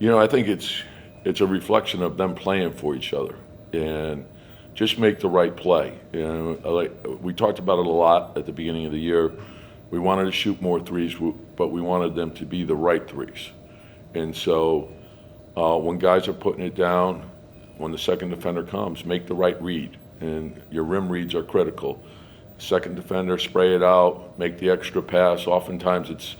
I think it's a reflection of them playing for each other and just make the right play. We talked about it a lot at the beginning of the year. We wanted to shoot more threes, but we wanted them to be the right threes. And so when guys are putting it down, when the second defender comes, make the right read. And your rim reads are critical. Second defender, spray it out, make the extra pass. Oftentimes it's,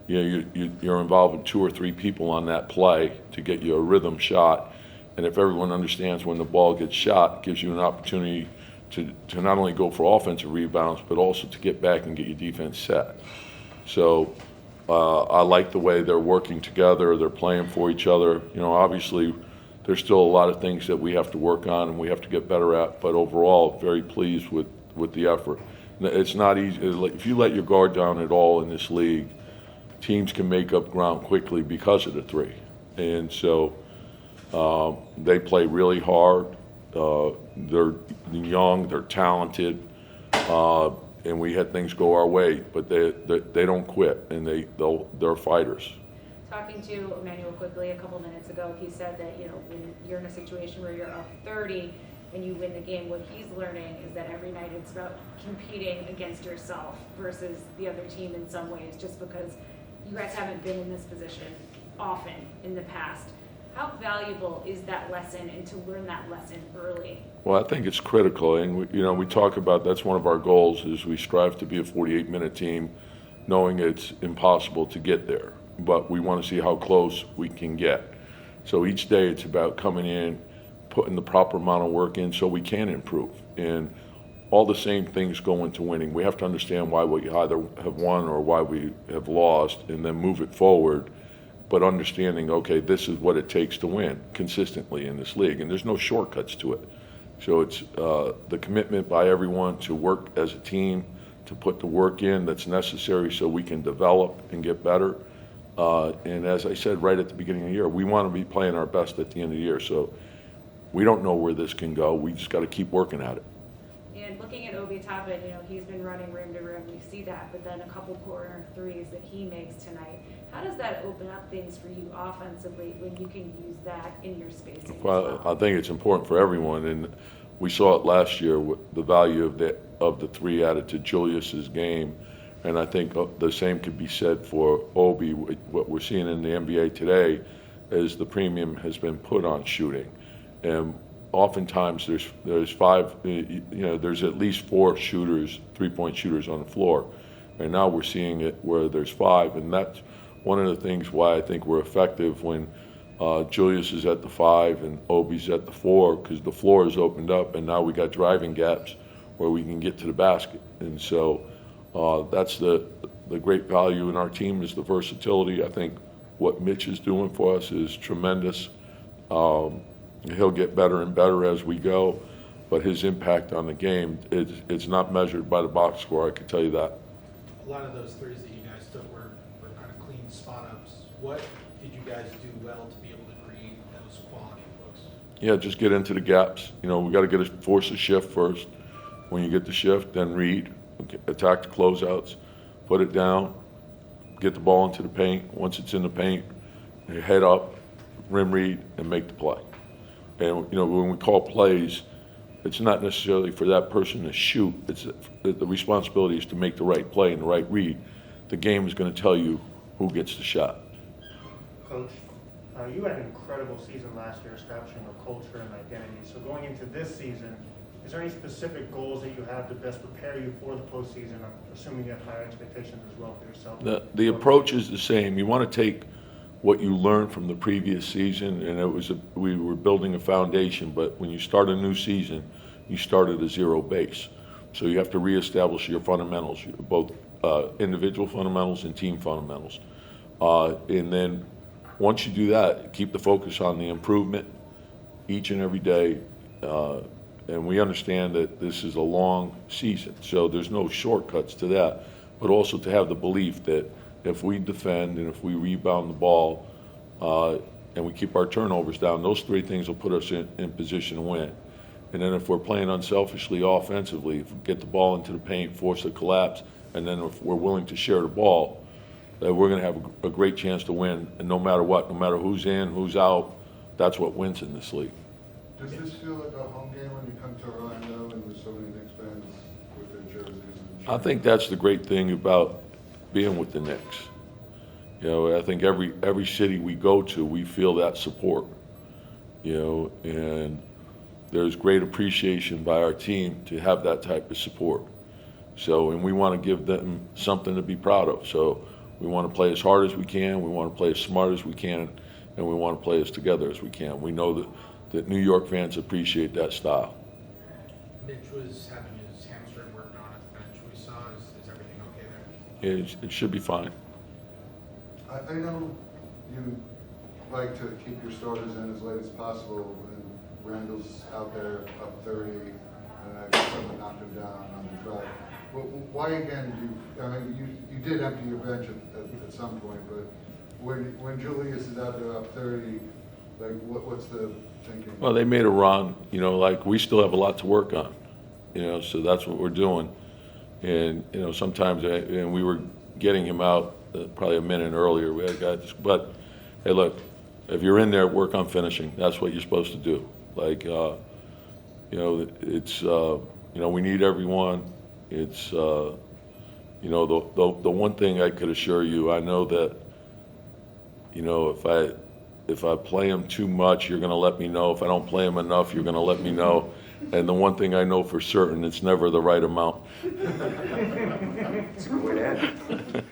you're involving two or three people on that play to get you a rhythm shot. And if everyone understands when the ball gets shot, it gives you an opportunity to not only go for offensive rebounds, but also to get back and get your defense set. So I like the way they're working together. They're playing for each other. Obviously, there's still a lot of things that we have to work on and we have to get better at. But overall, very pleased with the effort. It's not easy. If you let your guard down at all in this league, teams can make up ground quickly because of the three. And so they play really hard. They're young, they're talented, and we had things go our way, but they don't quit, and they're fighters. Talking to Emmanuel quickly a couple minutes ago, he said that when you're in a situation where you're up 30 and you win the game, what he's learning is that every night it's about competing against yourself versus the other team in some ways, just because you guys haven't been in this position often in the past. How valuable is that lesson, and to learn that lesson early? Well, I think it's critical, and we talk about that's one of our goals is we strive to be a 48-minute team, knowing it's impossible to get there, but we want to see how close we can get. So each day it's about coming in, putting the proper amount of work in so we can improve. And all the same things go into winning. We have to understand why we either have won or why we have lost, and then move it forward. But understanding, okay, this is what it takes to win consistently in this league, and there's no shortcuts to it. So it's the commitment by everyone to work as a team, to put the work in that's necessary so we can develop and get better. And as I said right at the beginning of the year, we want to be playing our best at the end of the year. So we don't know where this can go. We just got to keep working at it. And looking at Obi Toppin, he's been running rim to rim. We see that, but then a couple corner threes that he makes tonight. How does that open up things for you offensively when you can use that in your spacing? Well, I think it's important for everyone, and we saw it last year with the value of the three added to Julius's game, and I think the same could be said for Obi. What we're seeing in the NBA today is the premium has been put on shooting, and oftentimes there's five, there's at least four shooters, three-point shooters on the floor, and now we're seeing it where there's five, and that's one of the things why I think we're effective when Julius is at the five and Obi's at the four, because the floor is opened up and now we got driving gaps where we can get to the basket. And so that's the great value in our team is the versatility. I think what Mitch is doing for us is tremendous. He'll get better and better as we go, but his impact on the game, it's not measured by the box score, I can tell you that. A lot of those threes that you guys took were kind of clean spot-ups. What did you guys do well to be able to create those quality looks? Yeah, just get into the gaps. We got to force a shift first. When you get the shift, then read, attack the closeouts, put it down, get the ball into the paint. Once it's in the paint, head up, rim read, and make the play. And when we call plays, it's not necessarily for that person to shoot. It's the responsibility is to make the right play and the right read. The game is going to tell you who gets the shot. Coach, you had an incredible season last year establishing a culture and identity. So going into this season, is there any specific goals that you have to best prepare you for the postseason? I'm assuming you have higher expectations as well for yourself. The approach is the same. You want to take what you learned from the previous season, and we were building a foundation, but when you start a new season, you start at a zero base. So you have to reestablish your fundamentals, both individual fundamentals and team fundamentals. And then once you do that, keep the focus on the improvement each and every day. And we understand that this is a long season, so there's no shortcuts to that, but also to have the belief that if we defend and if we rebound the ball and we keep our turnovers down, those three things will put us in position to win. And then if we're playing unselfishly offensively, if we get the ball into the paint, force a collapse, and then if we're willing to share the ball, that we're going to have a great chance to win, and no matter what, no matter who's in, who's out, that's what wins in this league. Does this feel like a home game when you come to Orlando and there's so many Knicks fans with their jerseys? And I think that's the great thing about being with the Knicks. You know, I think every city we go to, we feel that support. You know, and there's great appreciation by our team to have that type of support. So, and we want to give them something to be proud of. So we want to play as hard as we can, we want to play as smart as we can, and we want to play as together as we can. We know that New York fans appreciate that style. Mitch was having his hamstring worked on at the bench. We saw, is everything okay there? It should be fine. I know you like to keep your starters in as late as possible, and Randall's out there up 30, and I guess someone knocked him down on the drive. Well, why again do you, I mean, you did empty your bench at some point, but when Julius is out there up 30, like what's the thinking? Well, they made a run, you know, like we still have a lot to work on, you know, so that's what we're doing. And, you know, sometimes, and we were getting him out probably a minute earlier, we had guys, but hey, look, if you're in there, work on finishing. That's what you're supposed to do. Like, you know, it's, you know, we need everyone. It's, you know, the one thing I could assure you, I know that, you know, if I play him too much, you're going to let me know. If I don't play him enough, you're going to let me know. And the one thing I know for certain, it's never the right amount. It's a good way to end.